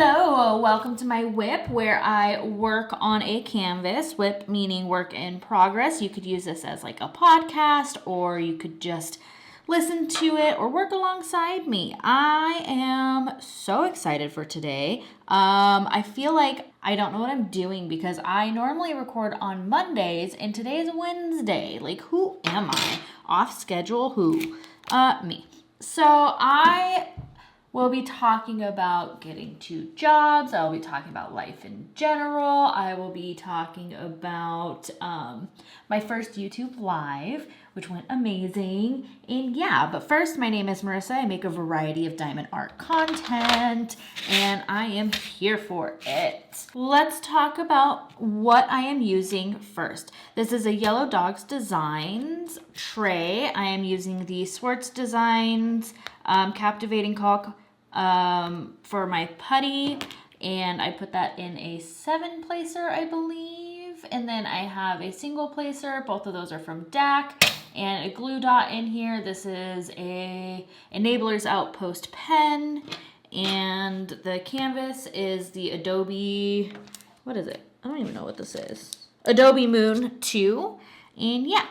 Hello, welcome to my WIP where I work on a canvas. WIP meaning work in progress. You could use this as like a podcast, or you could just listen to it or work alongside me. I am so excited for today. I feel like I don't know what I'm doing because I normally record on Mondays and today is Wednesday. Like, who am I? Off schedule? Who? Me. So I we'll be talking about getting 2 jobs. I'll be talking about life in general. I will be talking about my first YouTube live, which went amazing. And yeah, but first, my name is Marissa. I make a variety of diamond art content, and I am here for it. Let's talk about what I am using first. This is a Yellow Dogs Designs tray. I am using the Swartz Designs Captivating Caulk for my putty, and I put that in a 7-placer, I believe, and then I have a single placer. Both of those are from DAC, and a glue dot in here. This is a Enabler's Outpost pen, and the canvas is the Adobe, what is it? I don't even know what this is. Adobe Moon 2, and yeah.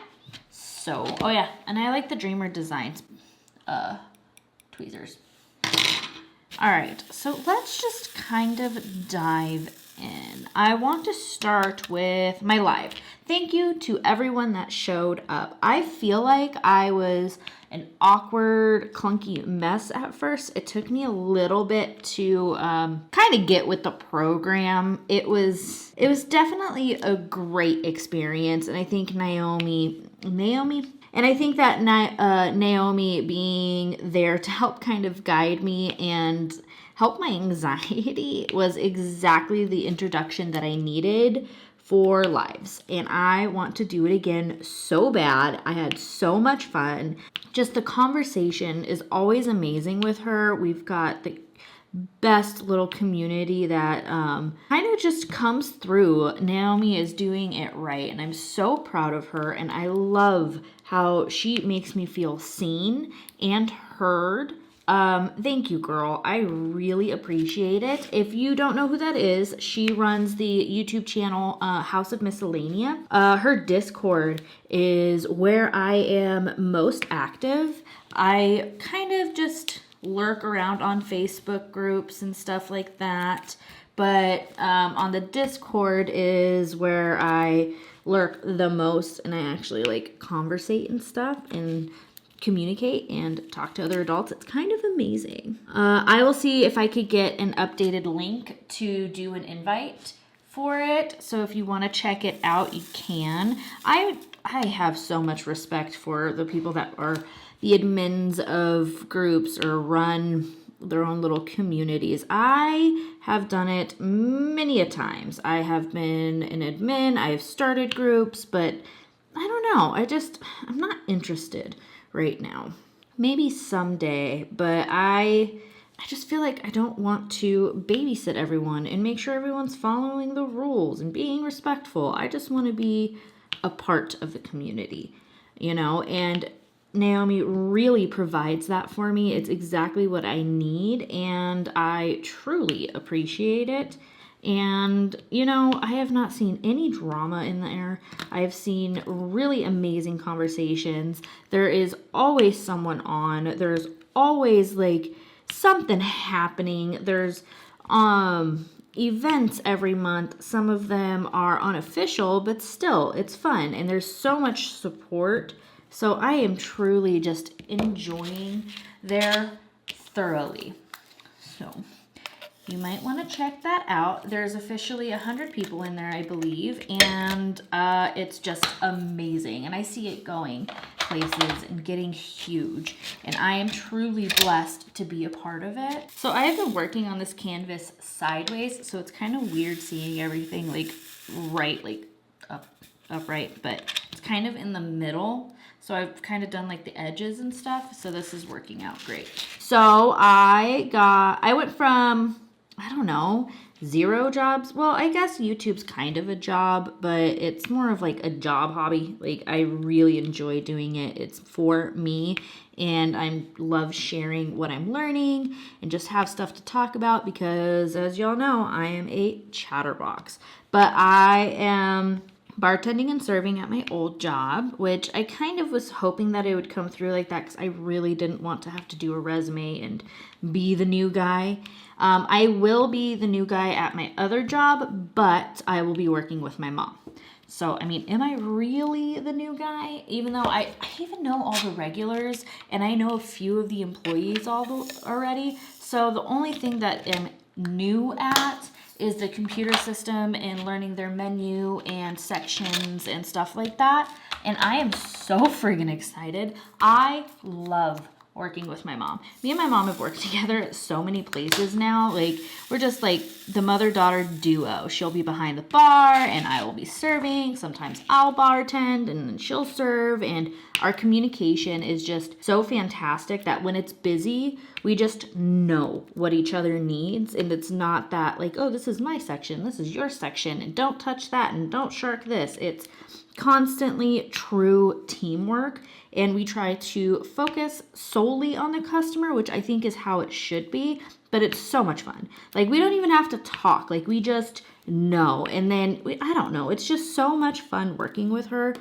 So, oh yeah, and I like the Dreamer Designs tweezers. All right, so let's just kind of dive in. I want to start with my live. Thank you to everyone that showed up. I feel like I was an awkward, clunky mess at first. It took me a little bit to kind of get with the program. It was definitely a great experience, and I think Naomi, and I think that Naomi being there to help kind of guide me and help my anxiety was exactly the introduction that I needed for lives. And I want to do it again so bad. I had so much fun. Just the conversation is always amazing with her. We've got the best little community that kind of just comes through. Naomi is doing it right, and I'm so proud of her, and I love how she makes me feel seen and heard. Thank you, girl. I really appreciate it. If you don't know who that is, she runs the YouTube channel House of Miscellanea. Her Discord is where I am most active. I kind of just lurk around on Facebook groups and stuff like that, but on the Discord is where I lurk the most, and I actually like conversate and stuff and communicate and talk to other adults. It's kind of amazing. I will see if I could get an updated link to do an invite for it, so if you want to check it out, you can. I have so much respect for the people that are the admins of groups or run their own little communities. I have done it many a times. I have been an admin, I have started groups, but I don't know. I'm not interested right now. Maybe someday, but I just feel like I don't want to babysit everyone and make sure everyone's following the rules and being respectful. I just want to be a part of the community, and Naomi really provides that for me. It's exactly what I need, and I truly appreciate it. And, I have not seen any drama in there. I have seen really amazing conversations. There is always someone on. There's always, like, something happening. There's events every month. Some of them are unofficial, but still, it's fun. And there's so much support. So I am truly just enjoying there thoroughly. So you might want to check that out. There's officially 100 people in there, I believe, and it's just amazing. And I see it going places and getting huge, and I am truly blessed to be a part of it. So I have been working on this canvas sideways, so it's kind of weird seeing everything like right, like upright, but it's kind of in the middle. So I've kind of done like the edges and stuff. So this is working out great. So I went from I don't know, 0 jobs. Well, I guess YouTube's kind of a job, but it's more of like a job hobby. Like I really enjoy doing it. It's for me, and I love sharing what I'm learning and just have stuff to talk about because, as y'all know, I am a chatterbox. But I am bartending and serving at my old job, which I kind of was hoping that it would come through like that because I really didn't want to have to do a resume and be the new guy. I will be the new guy at my other job, but I will be working with my mom. So, I mean, am I really the new guy? Even though I even know all the regulars and I know a few of the employees already. So the only thing that I'm new at is the computer system and learning their menu and sections and stuff like that. And I am so friggin' excited. I love working with my mom. Me and my mom have worked together at so many places now. Like, we're just like the mother-daughter duo. She'll be behind the bar and I will be serving. Sometimes I'll bartend and then she'll serve. And our communication is just so fantastic that when it's busy, we just know what each other needs. And it's not that like, oh, this is my section, this is your section, and don't touch that and don't shark this. It's constantly true teamwork, and we try to focus solely on the customer, which I think is how it should be, but it's so much fun. Like, we don't even have to talk, like we just know. And then I don't know, it's just so much fun working with her.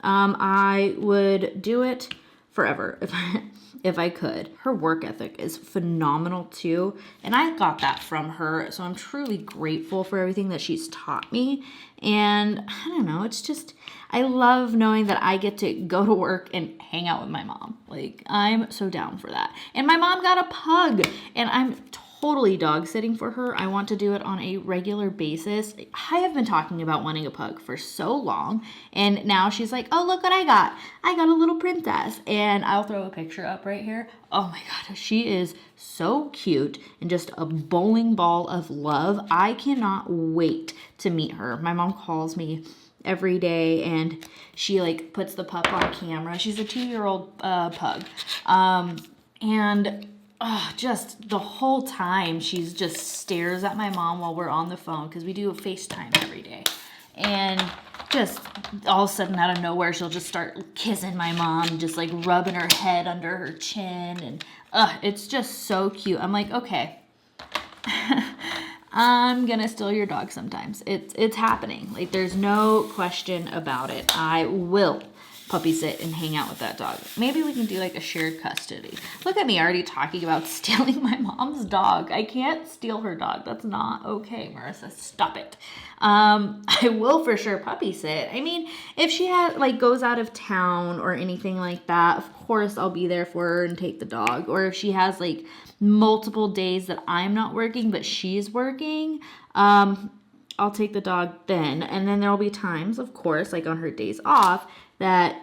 I would do it forever if I could. Her work ethic is phenomenal too, and I got that from her, so I'm truly grateful for everything that she's taught me. And I don't know, it's just, I love knowing that I get to go to work and hang out with my mom. Like, I'm so down for that. And my mom got a pug, and I'm totally dog sitting for her. I want to do it on a regular basis. I have been talking about wanting a pug for so long, and now she's like, oh, look what I got. I got a little princess. And I'll throw a picture up right here. Oh my God, she is so cute and just a bowling ball of love. I cannot wait to meet her. My mom calls me every day and she like puts the pup on camera. She's a 2-year-old pug. And just the whole time she's just stares at my mom while we're on the phone because we do a FaceTime every day. And just all of a sudden out of nowhere, she'll just start kissing my mom, just like rubbing her head under her chin. And it's just so cute. I'm like, okay, I'm gonna steal your dog sometimes. It's happening. Like, there's no question about it. I will puppy sit and hang out with that dog. Maybe we can do like a shared custody. Look at me already talking about stealing my mom's dog. I can't steal her dog. That's not okay, Marissa. Stop it. I will for sure puppy sit. I mean, if she goes out of town or anything like that, of course I'll be there for her and take the dog. Or if she has like multiple days that I'm not working but she's working, I'll take the dog then. And then there'll be times, of course, like on her days off, that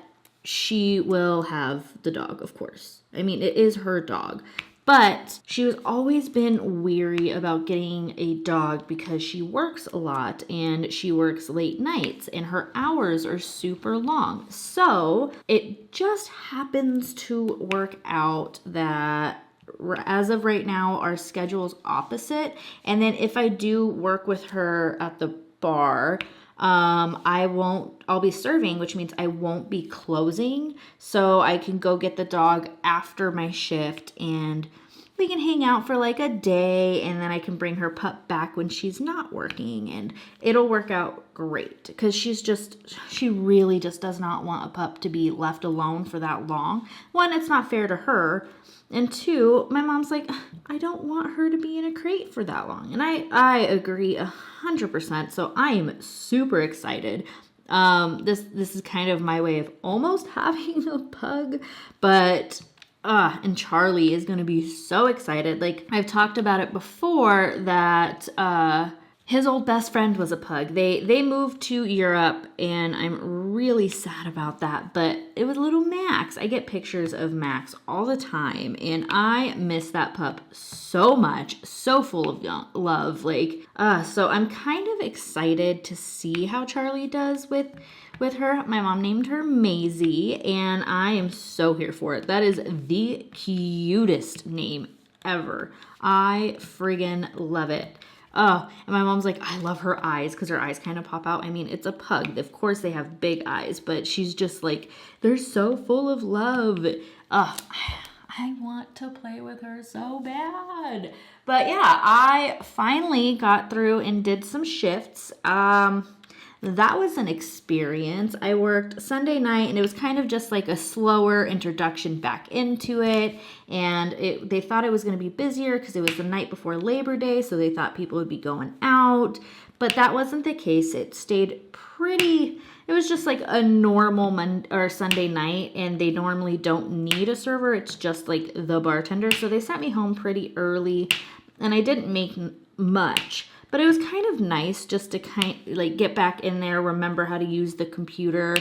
she will have the dog, of course. I mean, it is her dog. But she's always been weary about getting a dog because she works a lot and she works late nights and her hours are super long. So it just happens to work out that as of right now, our schedule is opposite. And then if I do work with her at the bar, I'll be serving, which means I won't be closing. So I can go get the dog after my shift and we can hang out for like a day, and then I can bring her pup back when she's not working, and it'll work out great because she really just does not want a pup to be left alone for that long. One, it's not fair to her. And two, my mom's like, I don't want her to be in a crate for that long. And I agree 100%. So I am super excited. This is kind of my way of almost having a pug, but and Charlie is going to be so excited. Like, I've talked about it before that his old best friend was a pug. They moved to Europe, and I'm really sad about that. But it was little Max. I get pictures of Max all the time, and I miss that pup so much. So full of love. So I'm kind of excited to see how Charlie does with her. My mom named her Maisie, and I am so here for it. That is the cutest name ever. I friggin' love it. Oh, and my mom's like, I love her eyes because her eyes kind of pop out. I mean, it's a pug. Of course they have big eyes, but she's just like, they're so full of love. I want to play with her so bad. But yeah, I finally got through and did some shifts. That was an experience. I worked Sunday night, and it was kind of just like a slower introduction back into it. And they thought it was going to be busier because it was the night before Labor Day, so they thought people would be going out. But that wasn't the case. It stayed pretty. It was just like a normal Sunday night, and they normally don't need a server. It's just like the bartender. So they sent me home pretty early, and I didn't make much. But it was kind of nice just to get back in there, remember how to use the computer,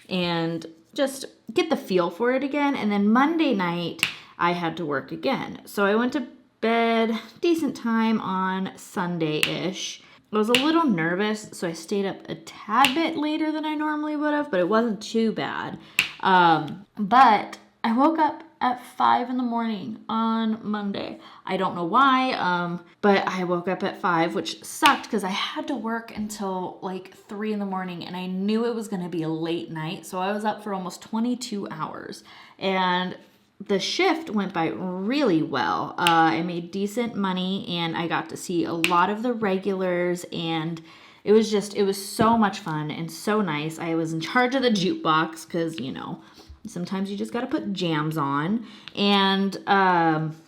and just get the feel for it again. And then Monday night, I had to work again. So I went to bed decent time on Sunday-ish. I was a little nervous, so I stayed up a tad bit later than I normally would have, but it wasn't too bad. But I woke up at 5 in the morning on Monday. I don't know why, but I woke up at 5, which sucked because I had to work until like 3 in the morning, and I knew it was going to be a late night. So I was up for almost 22 hours, and the shift went by really well. I made decent money, and I got to see a lot of the regulars, and it was so much fun and so nice. I was in charge of the jukebox because, sometimes you just got to put jams on. And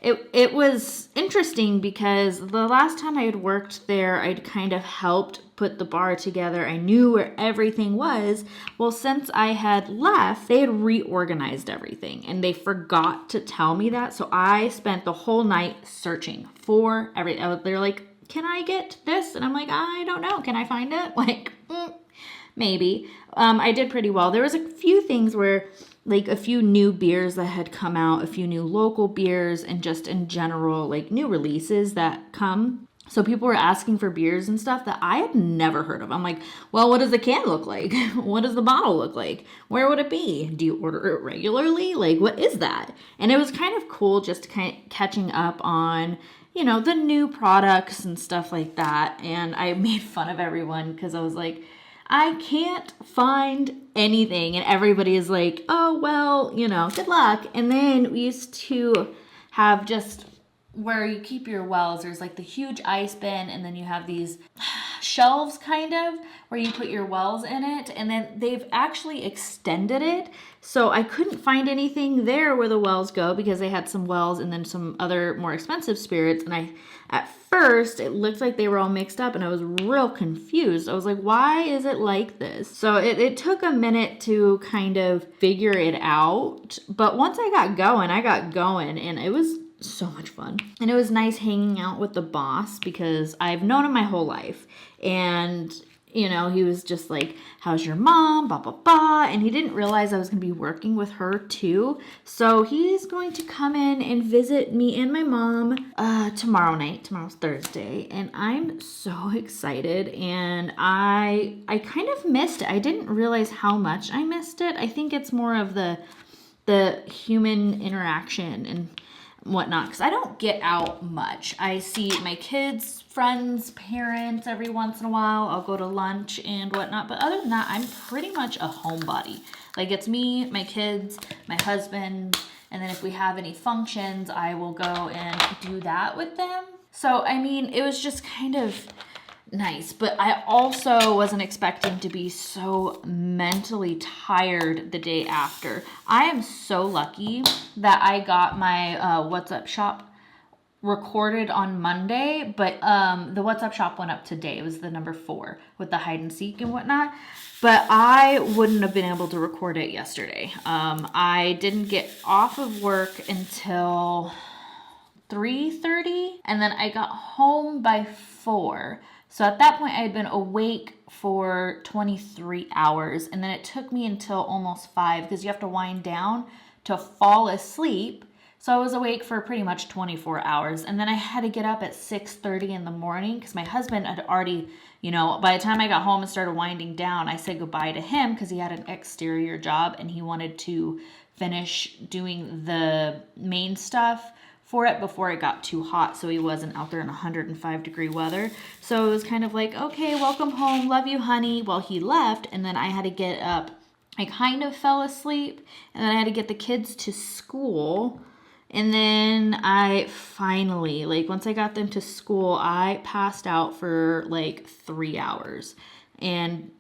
it was interesting because the last time I had worked there, I'd kind of helped put the bar together. I knew where everything was. Well, since I had left, they had reorganized everything, and they forgot to tell me that. So I spent the whole night searching for everything. They're like, can I get this? And I'm like, I don't know. Can I find it? Maybe. I did pretty well. There was a few things where, like, a few new beers that had come out, a few new local beers, and just in general, like, new releases that come. So people were asking for beers and stuff that I had never heard of. I'm like, well, what does the can look like? What does the bottle look like? Where would it be? Do you order it regularly? Like, what is that? And it was kind of cool just catching up on, the new products and stuff like that. And I made fun of everyone because I was like, I can't find anything. And everybody is like, oh, well, good luck. And then we used to have just where you keep your wells. There's like the huge ice bin, and then you have these shelves kind of where you put your wells in it. And then they've actually extended it. So I couldn't find anything there where the wells go because they had some wells and then some other more expensive spirits. And at first, it looked like they were all mixed up, and I was real confused. I was like, why is it like this? So it took a minute to kind of figure it out. But once I got going, and it was so much fun. And it was nice hanging out with the boss because I've known him my whole life. And he was just like, how's your mom? Blah, blah, blah. And he didn't realize I was going to be working with her too. So he's going to come in and visit me and my mom tomorrow night. Tomorrow's Thursday. And I'm so excited. And I kind of missed it. I didn't realize how much I missed it. I think it's more of the human interaction and whatnot, because I don't get out much. I see my kids, friends, parents every once in a while. I'll go to lunch and whatnot, but other than that, I'm pretty much a homebody. Like, it's me, my kids, my husband, and then if we have any functions, I will go and do that with them. So, I mean, it was just kind of nice, but I also wasn't expecting to be so mentally tired the day after. I am so lucky that I got my What's Up shop recorded on Monday, but the What's Up shop went up today. It was the number 4 with the hide and seek and whatnot, but I wouldn't have been able to record it yesterday. I didn't get off of work until 3:30, and then I got home by 4. So at that point, I had been awake for 23 hours, and then it took me until almost 5 because you have to wind down to fall asleep. So I was awake for pretty much 24 hours, and then I had to get up at 6:30 in the morning because my husband had already, by the time I got home and started winding down, I said goodbye to him because he had an exterior job and he wanted to finish doing the main stuff for it before it got too hot, so he wasn't out there in 105-degree weather. So it was kind of like, okay, welcome home, love you, honey. Well, he left, and then I had to get up. I kind of fell asleep, and then I had to get the kids to school. And then I finally, like, once I got them to school, I passed out for like 3 hours. And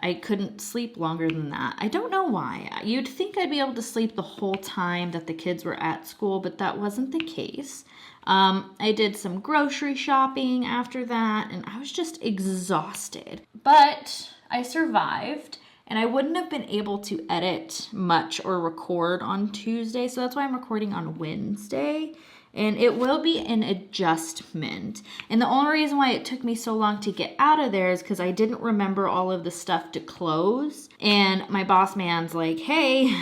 I couldn't sleep longer than that. I don't know why. You'd think I'd be able to sleep the whole time that the kids were at school, but that wasn't the case. I did some grocery shopping after that, and I was just exhausted. But I survived. And I wouldn't have been able to edit much or record on Tuesday, so that's why I'm recording on Wednesday. And it will be an adjustment. And the only reason why it took me so long to get out of there is because I didn't remember all of the stuff to close. And my boss man's like, hey,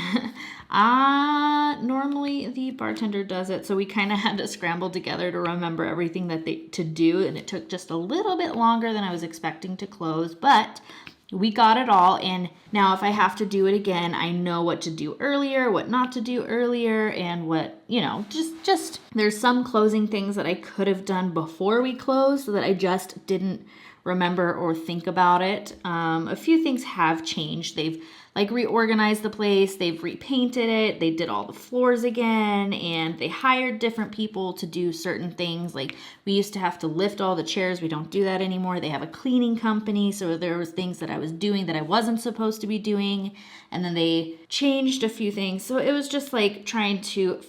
normally the bartender does it. So we kind of had to scramble together to remember everything that to do. And it took just a little bit longer than I was expecting to close, but we got it all, and now if I have to do it again, I know what to do earlier, what not to do earlier, and what, you know, just there's some closing things that I could have done before we closed that I just didn't remember or think about it. A few things have changed. They've like reorganized the place, they've repainted it, they did all the floors again, and they hired different people to do certain things. Like we used to have to lift all the chairs, we don't do that anymore. They have a cleaning company, so there was things that I was doing that I wasn't supposed to be doing, and then they changed a few things. So it was just like trying to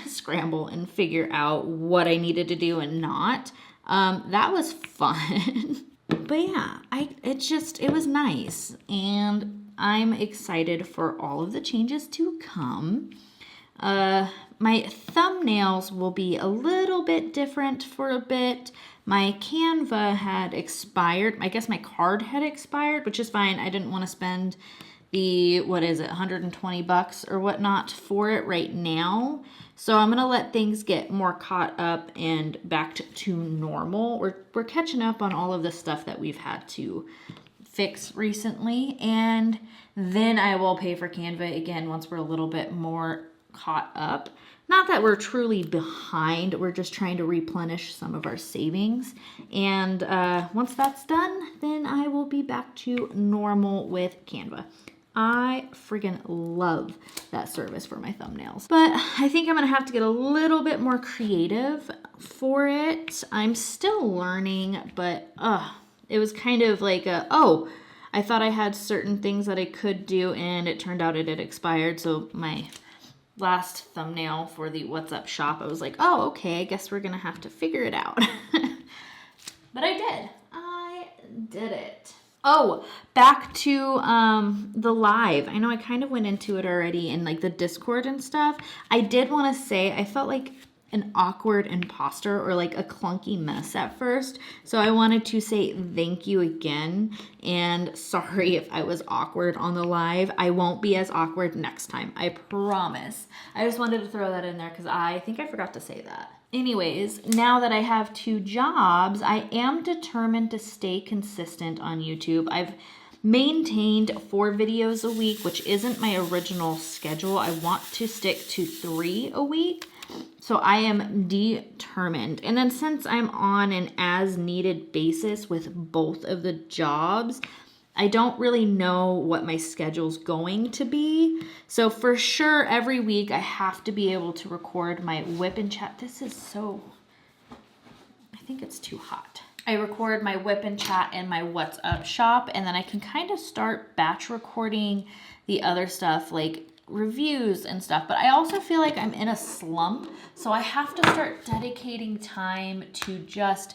scramble and figure out what I needed to do and not. That was fun. But yeah, it was nice, and I'm excited for all of the changes to come. My thumbnails will be a little bit different for a bit. My Canva had expired. I guess my card had expired, which is fine. I didn't want to spend the, $120 or whatnot for it right now. So I'm going to let things get more caught up and back to normal. We're catching up on all of the stuff that we've had to fix recently, and then I will pay for Canva again once we're a little bit more caught up. Not that we're truly behind, we're just trying to replenish some of our savings. And once that's done, then I will be back to normal with Canva. I friggin' love that service for my thumbnails. But I think I'm gonna have to get a little bit more creative for it. I'm still learning, but it was kind of like I thought I had certain things that I could do, and it turned out it had expired. So my last thumbnail for the What's Up shop, I was like, oh, okay, I guess we're gonna have to figure it out. But I did it. Oh, back to the live. I know I kind of went into it already in like the Discord and stuff. I did want to say I felt like an awkward imposter or like a clunky mess at first. So I wanted to say thank you again, and sorry if I was awkward on the live. I won't be as awkward next time, I promise. I just wanted to throw that in there because I think I forgot to say that. Anyways, now that I have 2 jobs, I am determined to stay consistent on YouTube. I've maintained 4 videos a week, which isn't my original schedule. I want to stick to 3 a week. So I am determined. And then since I'm on an as needed basis with both of the jobs, I don't really know what my schedule's going to be. So for sure, every week I have to be able to record my WIP and Chat. This is so, I think it's too hot. I record my WIP and Chat and my What's Up shop, and then I can kind of start batch recording the other stuff like reviews and stuff. But I also feel like I'm in a slump, so I have to start dedicating time to just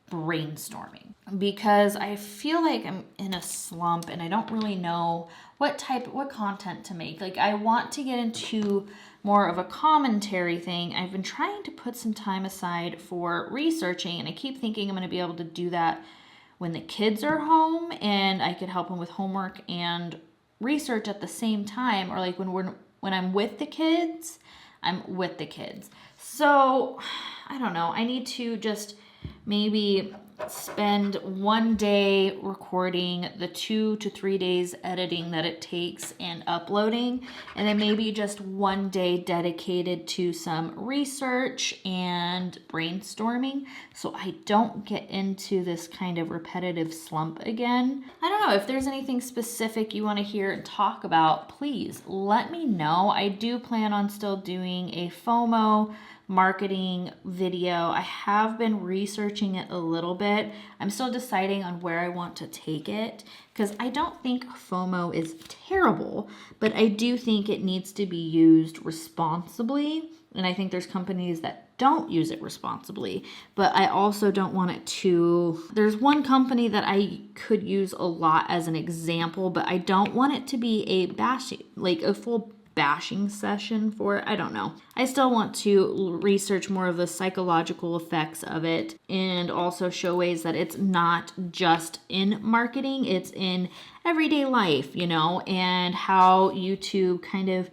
brainstorming, because I feel like I'm in a slump and I don't really know what content to make. Like I want to get into more of a commentary thing. I've been trying to put some time aside for researching, and I keep thinking I'm going to be able to do that when the kids are home and I could help them with homework and research at the same time, or like when I'm with the kids, I'm with the kids. So I don't know. I need to just maybe spend one day recording the 2 to 3 days editing that it takes and uploading, and then maybe just one day dedicated to some research and brainstorming so I don't get into this kind of repetitive slump again. I don't know if there's anything specific you want to hear and talk about, please let me know. I do plan on still doing a FOMO marketing video. I have been researching it a little bit. I'm still deciding on where I want to take it because I don't think FOMO is terrible, but I do think it needs to be used responsibly. And I think there's companies that don't use it responsibly, but I also don't want it to, there's one company that I could use a lot as an example, but I don't want it to be a bashing, like a full bashing session for it. I don't know. I still want to research more of the psychological effects of it and also show ways that it's not just in marketing, it's in everyday life, you know, and how YouTube kind of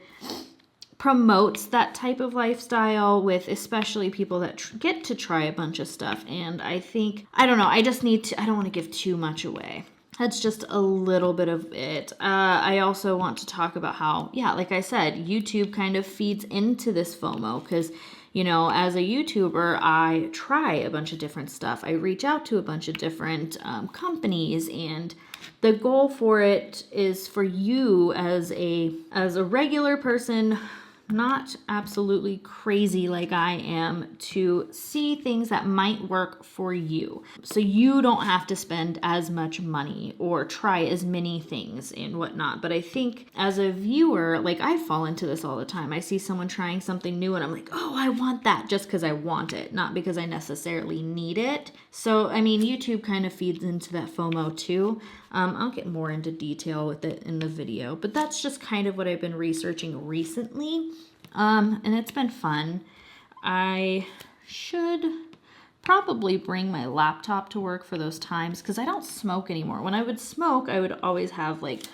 promotes that type of lifestyle with especially people that get to try a bunch of stuff. And I think, I don't know, I just need to, I don't want to give too much away. That's just a little bit of it. I also want to talk about how, yeah, like I said, YouTube kind of feeds into this FOMO because, you know, as a YouTuber, I try a bunch of different stuff. I reach out to a bunch of different companies, and the goal for it is for you as a regular person, not absolutely crazy like I am, to see things that might work for you. So you don't have to spend as much money or try as many things and whatnot. But I think as a viewer, like I fall into this all the time. I see someone trying something new and I'm like, oh, I want that just because I want it, not because I necessarily need it. So, I mean, YouTube kind of feeds into that FOMO too. I'll get more into detail with it in the video, but that's just kind of what I've been researching recently. And it's been fun. I should probably bring my laptop to work for those times because I don't smoke anymore. When I would smoke, I would always have like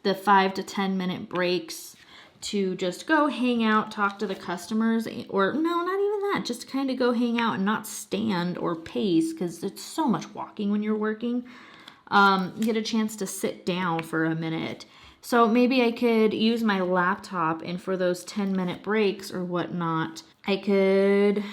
the 5 to 10 minute breaks to just go hang out, talk to the customers, or no, not even that, just kind of go hang out and not stand or pace because it's so much walking when you're working. Get a chance to sit down for a minute. So maybe I could use my laptop, and for those 10-minute breaks or whatnot, I could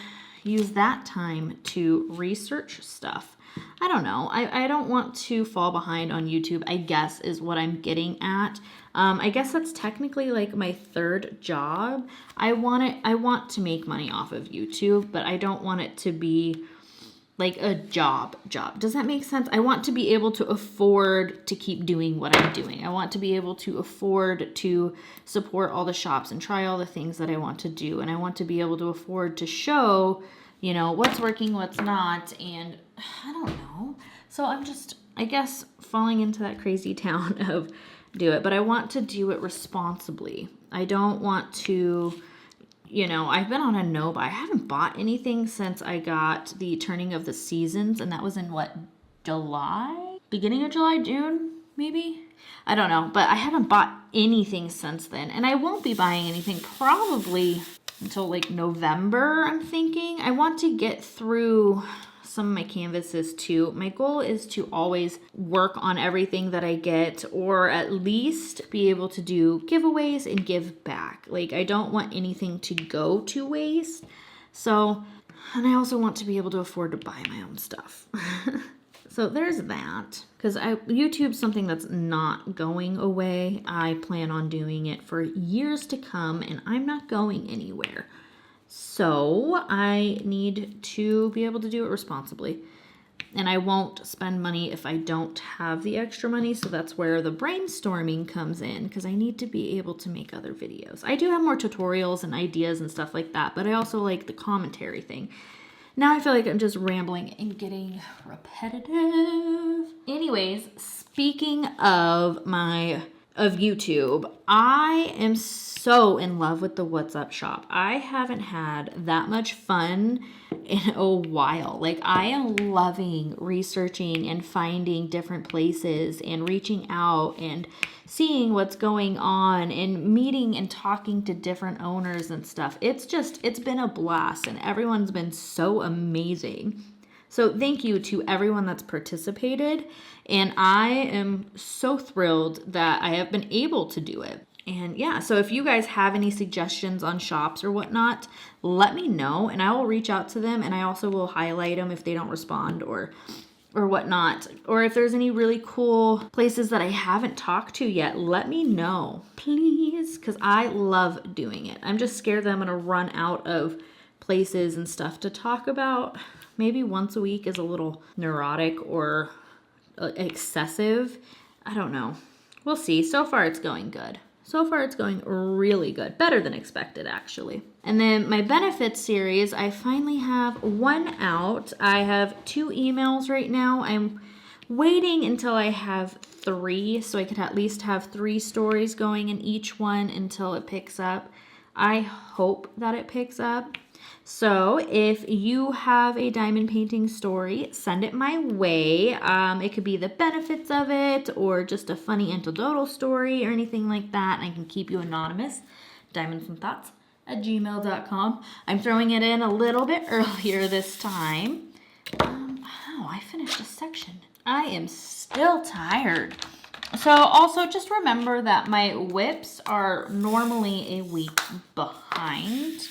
use that time to research stuff. I don't know. I don't want to fall behind on YouTube, I guess, is what I'm getting at. I guess that's technically like my third job. I want to make money off of YouTube, but I don't want it to be like a job. Does that make sense? I want to be able to afford to keep doing what I'm doing. I want to be able to afford to support all the shops and try all the things that I want to do. And I want to be able to afford to show, you know, what's working, what's not. And I don't know. So I'm just, I guess, falling into that crazy town of do it. But I want to do it responsibly. I don't want to, you know, I've been on a no buy. I haven't bought anything since I got the Turning of the Seasons, and that was in what, July? Beginning of July, June, maybe? I don't know, but I haven't bought anything since then, and I won't be buying anything probably until like November, I'm thinking. I want to get through some of my canvases too. My goal is to always work on everything that I get, or at least be able to do giveaways and give back. Like, I don't want anything to go to waste. So, and I also want to be able to afford to buy my own stuff. So there's that, because YouTube's something that's not going away. I plan on doing it for years to come, and I'm not going anywhere. So I need to be able to do it responsibly. And I won't spend money if I don't have the extra money. So that's where the brainstorming comes in, because I need to be able to make other videos. I do have more tutorials and ideas and stuff like that, but I also like the commentary thing. Now I feel like I'm just rambling and getting repetitive. Anyways, speaking of YouTube, I am so in love with the What's Up shop. I haven't had that much fun in a while. Like, I am loving researching and finding different places and reaching out and seeing what's going on and meeting and talking to different owners and stuff. It's been a blast, and everyone's been so amazing. So thank you to everyone that's participated. And I am so thrilled that I have been able to do it. And yeah, so if you guys have any suggestions on shops or whatnot, let me know and I will reach out to them, and I also will highlight them if they don't respond or whatnot. Or if there's any really cool places that I haven't talked to yet, let me know, please, because I love doing it. I'm just scared that I'm going to run out of places and stuff to talk about. Maybe once a week is a little neurotic or excessive. I don't know. We'll see. So far it's going good. So far it's going really good. Better than expected, actually. And then my benefits series, I finally have one out. I have 2 emails right now. I'm waiting until I have 3, so I could at least have 3 stories going in each one until it picks up. I hope that it picks up. So if you have a diamond painting story, send it my way. It could be the benefits of it or just a funny anecdotal story or anything like that. I can keep you anonymous. diamondsandthoughts@gmail.com. I'm throwing it in a little bit earlier this time. Wow, I finished a section. I am still tired. So also just remember that my WIPs are normally a week behind.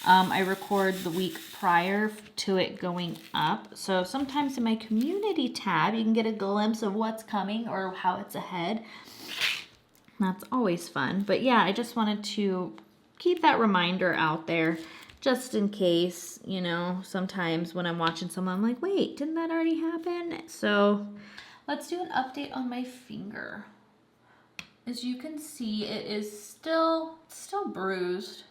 I record the week prior to it going up. So sometimes in my community tab, you can get a glimpse of what's coming or how it's ahead. That's always fun. But yeah, I just wanted to keep that reminder out there just in case, you know, sometimes when I'm watching someone, I'm like, wait, didn't that already happen? So let's do an update on my finger. As you can see, it is still bruised,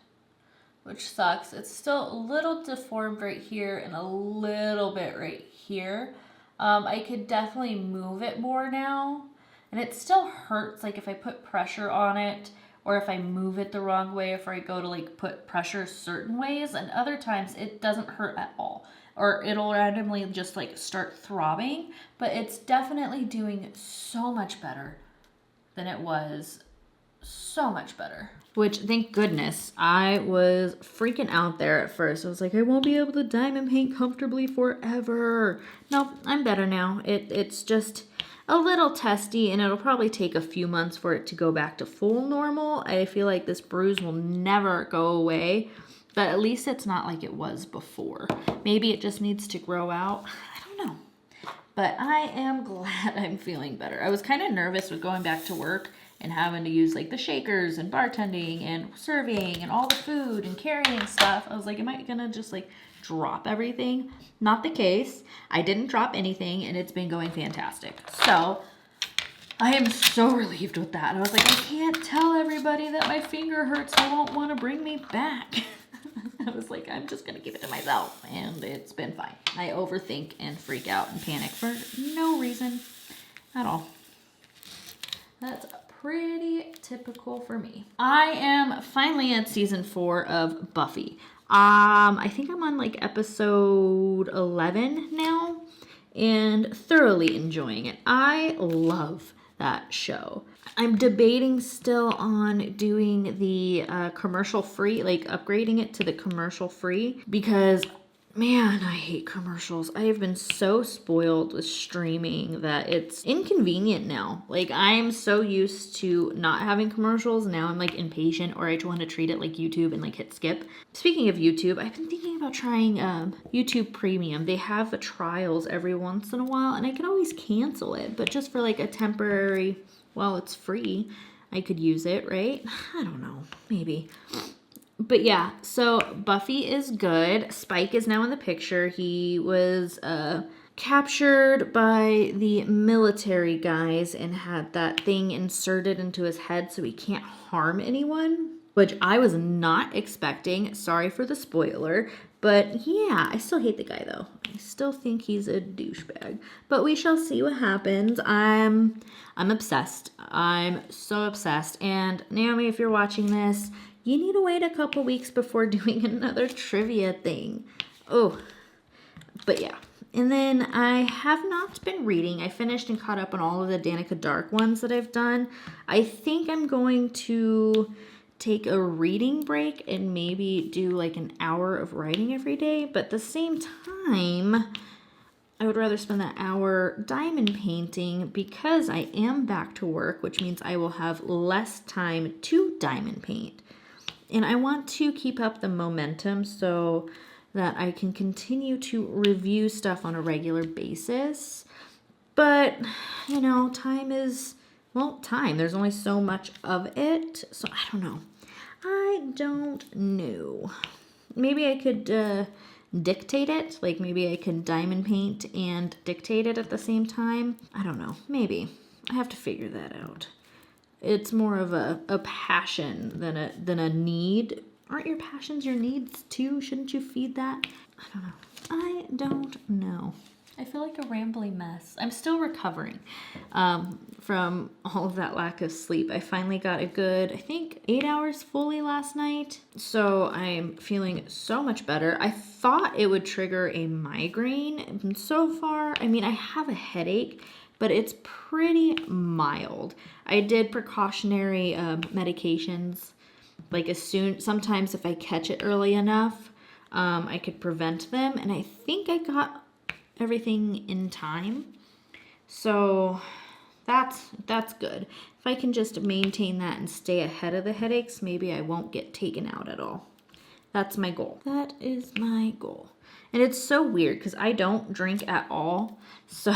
which sucks. It's still a little deformed right here and a little bit right here. I could definitely move it more now, and it still hurts like if I put pressure on it or if I move it the wrong way, if I go to like put pressure certain ways, and other times it doesn't hurt at all, or it'll randomly just like start throbbing. But it's definitely doing so much better than it was. So much better. Which, thank goodness, I was freaking out there at first. I was like, I won't be able to diamond paint comfortably forever. No, I'm better now. It's just a little testy, and it'll probably take a few months for it to go back to full normal. I feel like this bruise will never go away, but at least it's not like it was before. Maybe it just needs to grow out. I don't know. But I am glad I'm feeling better. I was kind of nervous with going back to work and having to use like the shakers and bartending and serving and all the food and carrying stuff. I was like, am I gonna just like drop everything? Not the case. I didn't drop anything, and it's been going fantastic. So I am so relieved with that. I was like, I can't tell everybody that my finger hurts. They won't want to bring me back. I was like, I'm just gonna give it to myself, and it's been fine. I overthink and freak out and panic for no reason at all. That's pretty typical for me. I am finally at season 4 of Buffy. I think I'm on like episode 11 now, and thoroughly enjoying it. I love that show. I'm debating still on doing the commercial free, like upgrading it to the commercial free, because man, I hate commercials. I have been so spoiled with streaming that it's inconvenient now. Like, I'm so used to not having commercials. Now I'm like impatient, or I just want to treat it like YouTube and like hit skip. Speaking of YouTube, I've been thinking about trying YouTube Premium. They have trials every once in a while, and I can always cancel it, but just for like a temporary, well, it's free, I could use it, right? I don't know, maybe. But yeah, so Buffy is good. Spike is now in the picture. He was captured by the military guys and had that thing inserted into his head so he can't harm anyone, which I was not expecting. Sorry for the spoiler. But yeah, I still hate the guy though. I still think he's a douchebag. But we shall see what happens. I'm obsessed. I'm so obsessed. And Naomi, if you're watching this, you need to wait a couple weeks before doing another trivia thing. Oh, but yeah. And then I have not been reading. I finished and caught up on all of the Danica Dark ones that I've done. I think I'm going to take a reading break and maybe do like an hour of writing every day. But at the same time, I would rather spend that hour diamond painting because I am back to work, which means I will have less time to diamond paint. And I want to keep up the momentum so that I can continue to review stuff on a regular basis. But, you know, time is, well, time. There's only so much of it. So I don't know. Maybe I could dictate it. Like maybe I could diamond paint and dictate it at the same time. I don't know. Maybe. I have to figure that out. It's more of a passion than a need. Aren't your passions your needs too? Shouldn't you feed that? I don't know. I feel like a rambly mess. I'm still recovering from all of that lack of sleep. I finally got a good, I think, 8 hours fully last night. So I'm feeling so much better. I thought it would trigger a migraine. And so far, I mean, I have a headache, but it's pretty mild. I did precautionary medications. Like sometimes if I catch it early enough, I could prevent them. And I think I got everything in time. So that's good. If I can just maintain that and stay ahead of the headaches, maybe I won't get taken out at all. That's my goal. That is my goal. And it's so weird because I don't drink at all. So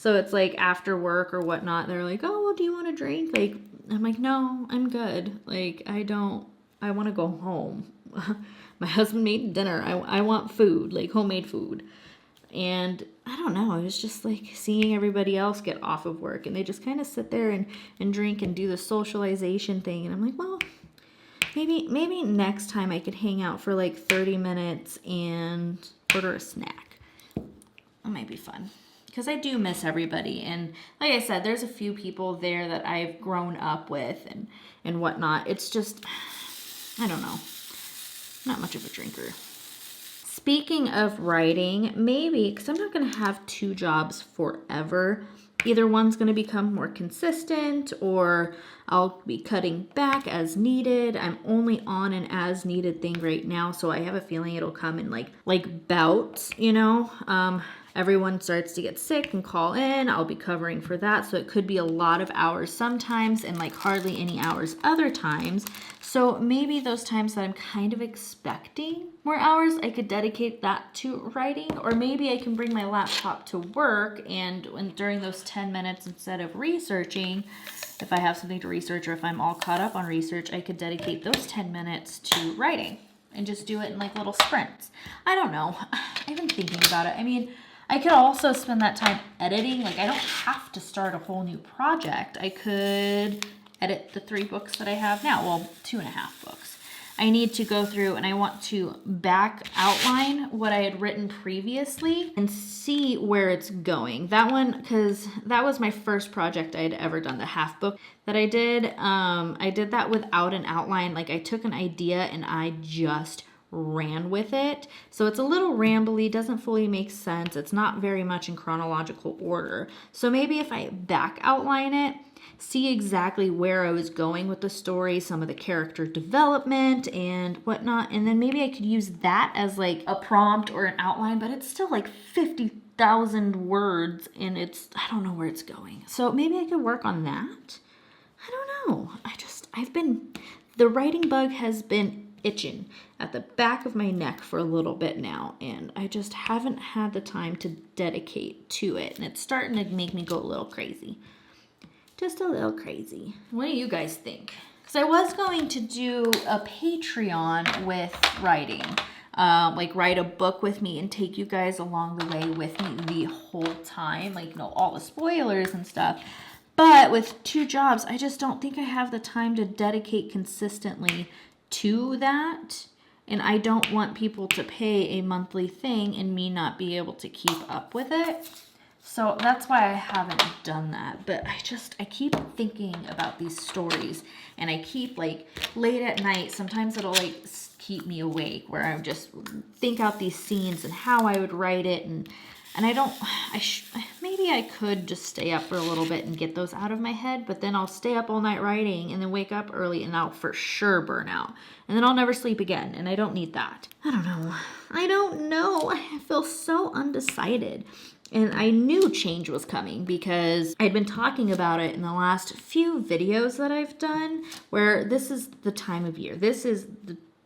it's like after work or whatnot, they're like, oh, well, do you want to drink? Like, I'm like, no, I'm good. Like, I want to go home. My husband made dinner. I want food, like homemade food. And I don't know, I was just like seeing everybody else get off of work and they just kind of sit there and drink and do the socialization thing. And I'm like, well, maybe next time I could hang out for like 30 minutes and order a snack. That might be fun. Because I do miss everybody. And like I said, there's a few people there that I've grown up with and whatnot. It's just, I don't know, not much of a drinker. Speaking of writing, maybe, because I'm not going to have 2 jobs forever. Either one's going to become more consistent or I'll be cutting back as needed. I'm only on an as needed thing right now, so I have a feeling it'll come in like bouts, you know? Everyone starts to get sick and call in. I'll be covering for that, so it could be a lot of hours sometimes and like hardly any hours other times. So maybe those times that I'm kind of expecting more hours, I could dedicate that to writing, or maybe I can bring my laptop to work and during those 10 minutes, instead of researching, if I have something to research or if I'm all caught up on research, I could dedicate those 10 minutes to writing and just do it in like little sprints. I don't know. I've been thinking about it. I mean, I could also spend that time editing. Like, I don't have to start a whole new project. I could edit the 3 books that I have now. Well, 2.5 books. I need to go through and I want to back outline what I had written previously and see where it's going. That one, because that was my first project I had ever done, the half book that I did. I did that without an outline. Like, I took an idea and I just ran with it. So it's a little rambly, doesn't fully make sense. It's not very much in chronological order. So maybe if I back outline it, see exactly where I was going with the story, some of the character development and whatnot, and then maybe I could use that as like a prompt or an outline, but it's still like 50,000 words and I don't know where it's going. So maybe I could work on that. I don't know. The writing bug has been itching at the back of my neck for a little bit now, and I just haven't had the time to dedicate to it, and it's starting to make me go a little crazy. Just a little crazy. What do you guys think? Because I was going to do a Patreon with writing, like write a book with me and take you guys along the way with me the whole time, like, you know, all the spoilers and stuff. But with 2 jobs, I just don't think I have the time to dedicate consistently to that, and I don't want people to pay a monthly thing and me not be able to keep up with it. So that's why I haven't done that. But I keep thinking about these stories, and I keep like late at night, sometimes it'll like keep me awake where I just think out these scenes and how I would write it, and maybe maybe I could just stay up for a little bit and get those out of my head, but then I'll stay up all night writing and then wake up early and I'll for sure burn out. And then I'll never sleep again, and I don't need that. I don't know. I feel so undecided. And I knew change was coming because I'd been talking about it in the last few videos that I've done, where this is the time of year. This is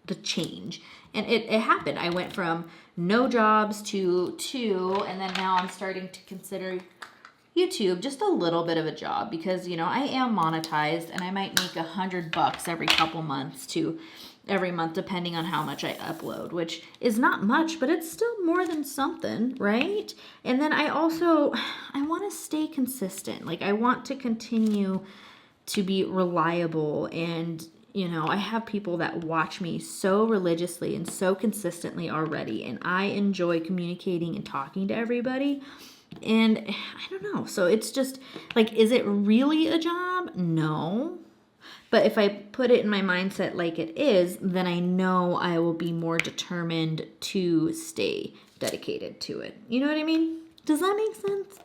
the change. And it happened. I went from no jobs to 2, and then now I'm starting to consider YouTube just a little bit of a job because, you know, I am monetized and I might make $100 every couple months to every month, depending on how much I upload, which is not much, but it's still more than something, right? And then I want to stay consistent. Like, I want to continue to be reliable, and you know, I have people that watch me so religiously and so consistently already, and I enjoy communicating and talking to everybody. And I don't know. So it's just like, is it really a job? No. But if I put it in my mindset like it is, then I know I will be more determined to stay dedicated to it. You know what I mean? Does that make sense?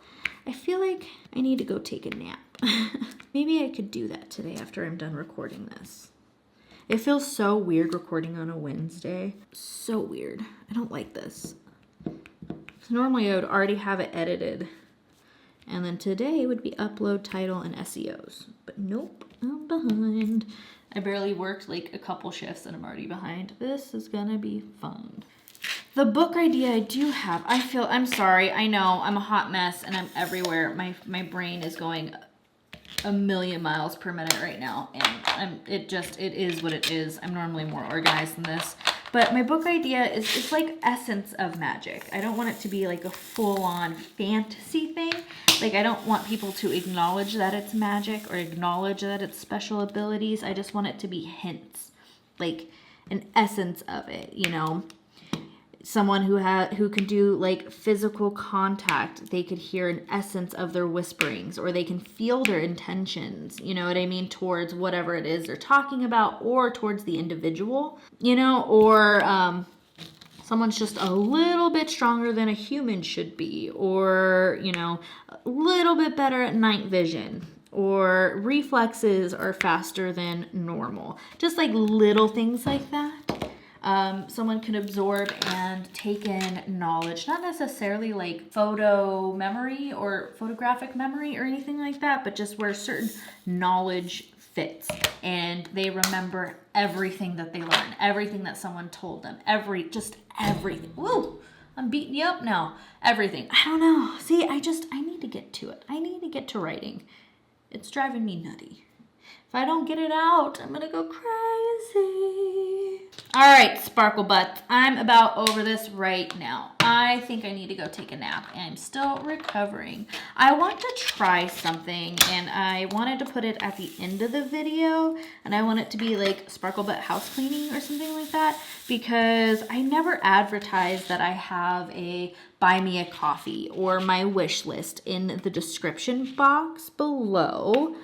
I feel like I need to go take a nap. Maybe I could do that today after I'm done recording this. It feels so weird recording on a Wednesday. So weird. I don't like this. Normally I would already have it edited. And then today would be upload, title, and SEOs. But nope, I'm behind. I barely worked like a couple shifts and I'm already behind. This is gonna be fun. The book idea I do have, I'm sorry, I know, I'm a hot mess and I'm everywhere. My brain is going a million miles per minute right now, and it is what it is. I'm normally more organized than this. But my book idea is like essence of magic. I don't want it to be like a full-on fantasy thing. Like, I don't want people to acknowledge that it's magic or acknowledge that it's special abilities. I just want it to be hints, like an essence of it, you know? Someone who can do like physical contact, they could hear an essence of their whisperings, or they can feel their intentions, you know what I mean, towards whatever it is they're talking about, or towards the individual, you know, or someone's just a little bit stronger than a human should be, or, you know, a little bit better at night vision, or reflexes are faster than normal. Just like little things like that. Someone can absorb and take in knowledge, not necessarily like photo memory or photographic memory or anything like that, but just where certain knowledge fits and they remember everything that they learned, everything that someone told them, everything. Woo! I'm beating you up now. Everything. I don't know. See, I need to get to it. I need to get to writing. It's driving me nutty. If I don't get it out, I'm gonna go crazy. All right, Sparkle Butts, I'm about over this right now. I think I need to go take a nap, and I'm still recovering. I want to try something, and I wanted to put it at the end of the video, and I want it to be like Sparkle Butt house cleaning or something like that, because I never advertise that I have a buy me a coffee or my wish list in the description box below.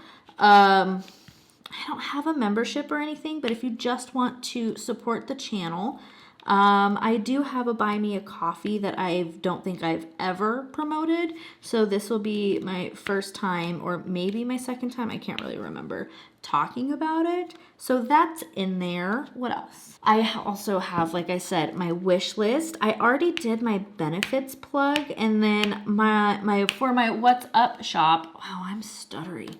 I don't have a membership or anything, but if you just want to support the channel, I do have a buy me a coffee that I don't think I've ever promoted. So this will be my first time, or maybe my second time, I can't really remember, talking about it. So that's in there. What else? I also have, like I said, my wish list. I already did my benefits plug, and then for my What's Up shop. Wow, I'm stuttery.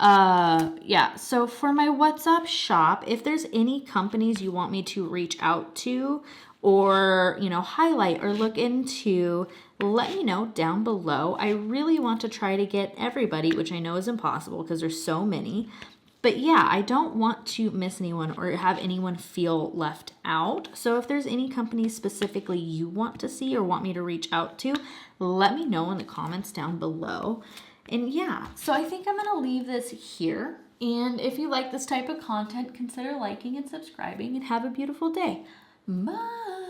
Yeah, so for my What's Up shop, if there's any companies you want me to reach out to or, you know, highlight or look into, let me know down below. I really want to try to get everybody, which I know is impossible because there's so many. But yeah, I don't want to miss anyone or have anyone feel left out. So if there's any companies specifically you want to see or want me to reach out to, let me know in the comments down below. And yeah, so I think I'm going to leave this here. And if you like this type of content, consider liking and subscribing, and have a beautiful day. Bye.